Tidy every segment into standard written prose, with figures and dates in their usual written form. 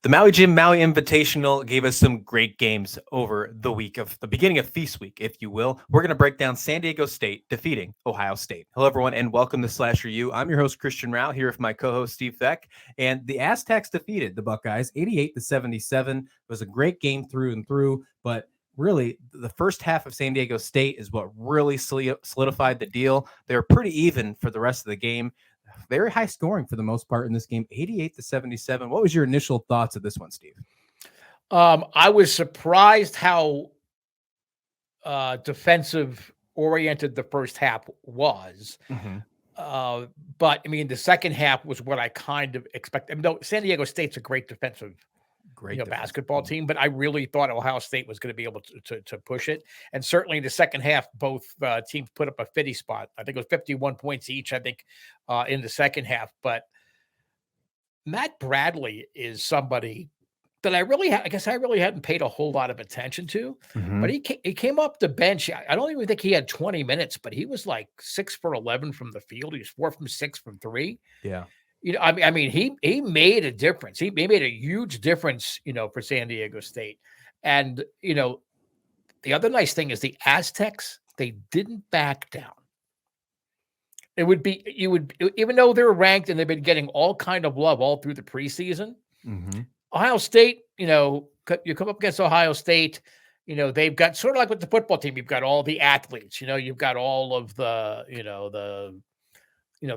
The Maui Jim Maui Invitational gave us some great games over the week of the beginning of Feast Week, if you will. We're going to break down San Diego State defeating Ohio State. Hello, everyone, and welcome to Slasher U. I'm your host, Christian Rao, here with my co-host, Steve Feck. And the Aztecs defeated the Buckeyes 88-77. It was a great game through and through, but really, the first half of San Diego State is what really solidified the deal. They were pretty even for the rest of the game. Very high scoring for the most part in this game, 88-77. What was your initial thoughts of this one, Steve? I was surprised how defensive oriented the first half was. But I mean, the second half was what I kind of expected. I mean, San Diego State's a great defensive basketball team, but I really thought Ohio State was going to be able to push it. And certainly in the second half, both teams put up a 50 spot. I think it was 51 points each, I think, in the second half. But Matt Bradley is somebody that I really hadn't paid a whole lot of attention to. But he came up the bench. I don't even think he had 20 minutes, but he was like 6 for 11 from the field. He was 4 from 6 from 3. Yeah. I mean, he made a difference. He made a huge difference, for San Diego State. And, the other nice thing is the Aztecs, they didn't back down. Even though they're ranked and they've been getting all kind of love all through the preseason, Ohio State, you come up against Ohio State, they've got sort of like with the football team, you've got all the athletes, you've got all of the,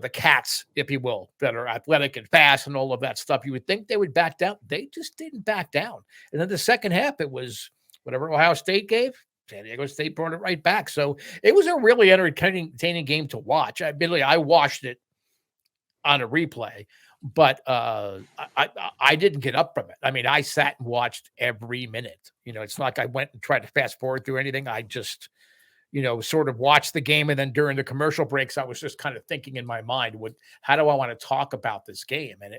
the cats, if you will, that are athletic and fast and all of that stuff. You would think they would back down. They just didn't back down. And then the second half, it was whatever Ohio State gave, San Diego State brought it right back. So it was a really entertaining game to watch. I watched it on a replay, but I didn't get up from it. I mean, I sat and watched every minute. It's not like I went and tried to fast forward through anything. I just sort of watched the game. And then during the commercial breaks, I was just kind of thinking in my mind, how do I want to talk about this game? And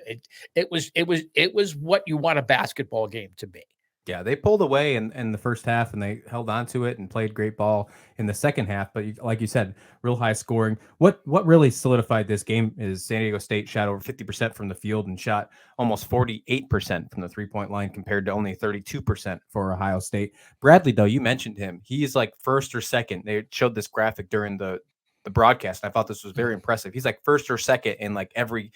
it was what you want a basketball game to be. Yeah, they pulled away in the first half and they held on to it and played great ball in the second half. But like you said, real high scoring. What really solidified this game is San Diego State shot over 50% from the field and shot almost 48% from the three-point line compared to only 32% for Ohio State. Bradley, though, you mentioned him. He's like first or second. They showed this graphic during the broadcast. I thought this was very impressive. He's like first or second in like every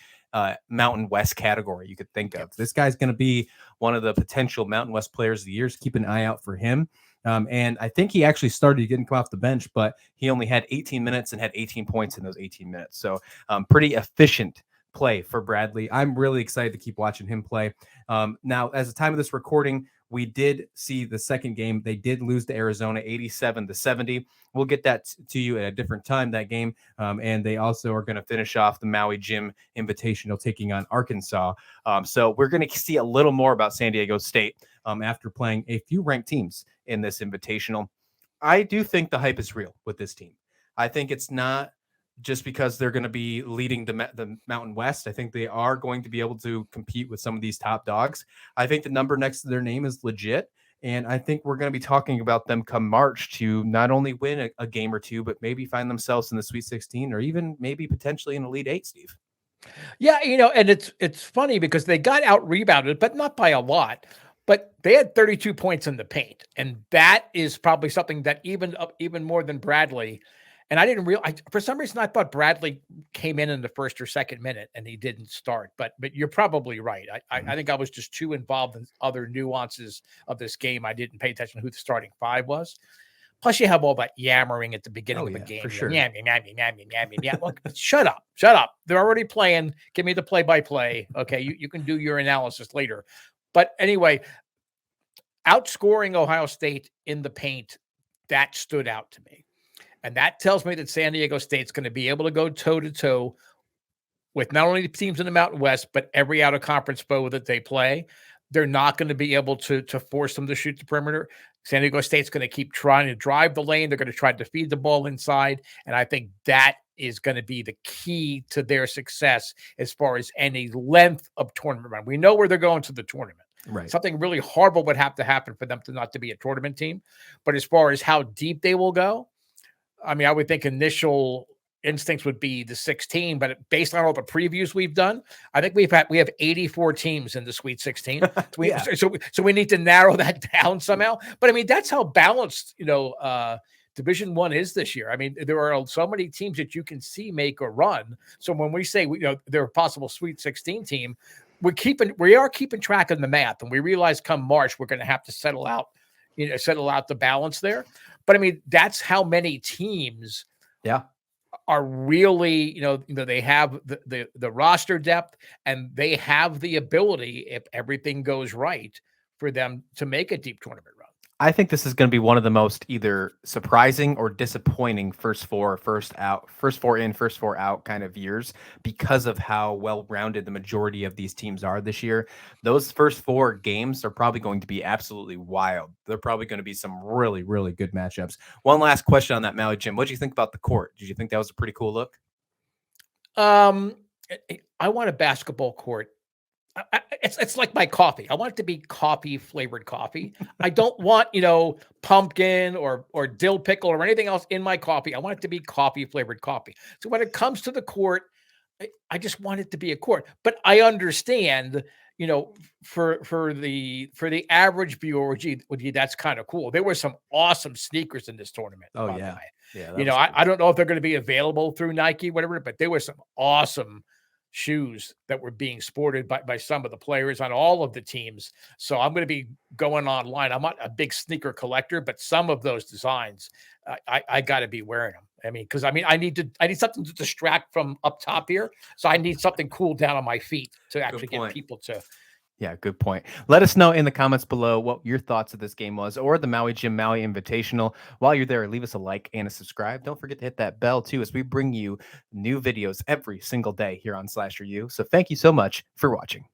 Mountain West category you could think of. This guy's going to be one of the potential Mountain West players of the year. So keep an eye out for him. And I think he actually started getting come off the bench, but he only had 18 minutes and had 18 points in those 18 minutes. So pretty efficient play for Bradley. I'm really excited to keep watching him play. Now, as the time of this recording, we did see the second game. They did lose to Arizona 87-70. We'll get that to you at a different time, that game. And they also are going to finish off the Maui Jim Invitational taking on Arkansas. So we're going to see a little more about San Diego State after playing a few ranked teams in this Invitational. I do think the hype is real with this team. I think it's not just because they're going to be leading the Mountain West. I think they are going to be able to compete with some of these top dogs. I think the number next to their name is legit. And I think we're going to be talking about them come March to not only win a game or two, but maybe find themselves in the Sweet 16 or even maybe potentially in Elite 8, Steve. Yeah, and it's funny because they got out rebounded, but not by a lot. But they had 32 points in the paint. And that is probably something that even more than Bradley. And I didn't realize, for some reason, I thought Bradley came in the first or second minute and he didn't start. But you're probably right. I think I was just too involved in other nuances of this game. I didn't pay attention to who the starting five was. Plus, you have all that yammering at the beginning of the game. For sure. Yeah. Look, shut up. They're already playing. Give me the play-by-play. Okay, you can do your analysis later. But anyway, outscoring Ohio State in the paint, that stood out to me. And that tells me that San Diego State's going to be able to go toe-to-toe with not only the teams in the Mountain West, but every out-of-conference foe that they play. They're not going to be able to force them to shoot the perimeter. San Diego State's going to keep trying to drive the lane. They're going to try to feed the ball inside. And I think that is going to be the key to their success as far as any length of tournament run. We know where they're going to the tournament. Right. Something really horrible would have to happen for them to not to be a tournament team. But as far as how deep they will go, I mean, I would think initial instincts would be the 16, but based on all the previews we've done, I think we have 84 teams in the Sweet 16. Yeah. So we need to narrow that down somehow. But I mean, that's how balanced, Division One is this year. I mean, there are so many teams that you can see make a run. So when we say they're a possible Sweet 16 team, we are keeping track of the math, and we realize come March we're going to have to settle out the balance there. But I mean, that's how many teams are really, they have the roster depth, and they have the ability, if everything goes right, for them to make a deep tournament run. I think this is going to be one of the most either surprising or disappointing first four in, first four out kind of years, because of how well-rounded the majority of these teams are this year. Those first four games are probably going to be absolutely wild. They're probably going to be some really, really good matchups. One last question on that, Maui Jim. What did you think about the court? Did you think that was a pretty cool look? I want a basketball court. It's like my coffee. I want it to be coffee flavored coffee. I don't want, pumpkin or dill pickle or anything else in my coffee. I want it to be coffee flavored coffee. So when it comes to the court, I just want it to be a court. But I understand, for the average viewer, gee, that's kind of cool. There were some awesome sneakers in this tournament. Oh, by yeah. the way. Yeah. I don't know if they're going to be available through Nike, whatever, but there were some awesome shoes that were being sported by some of the players on all of the teams. So I'm going to be going online. I'm not a big sneaker collector, but some of those designs, I got to be wearing them. I mean, because I need something to distract from up top here. So I need something cool down on my feet to actually get people to. Yeah, good point. Let us know in the comments below what your thoughts of this game was, or the Maui Jim Maui Invitational. While you're there, leave us a like and a subscribe. Don't forget to hit that bell too, as we bring you new videos every single day here on SlasherU. So thank you so much for watching.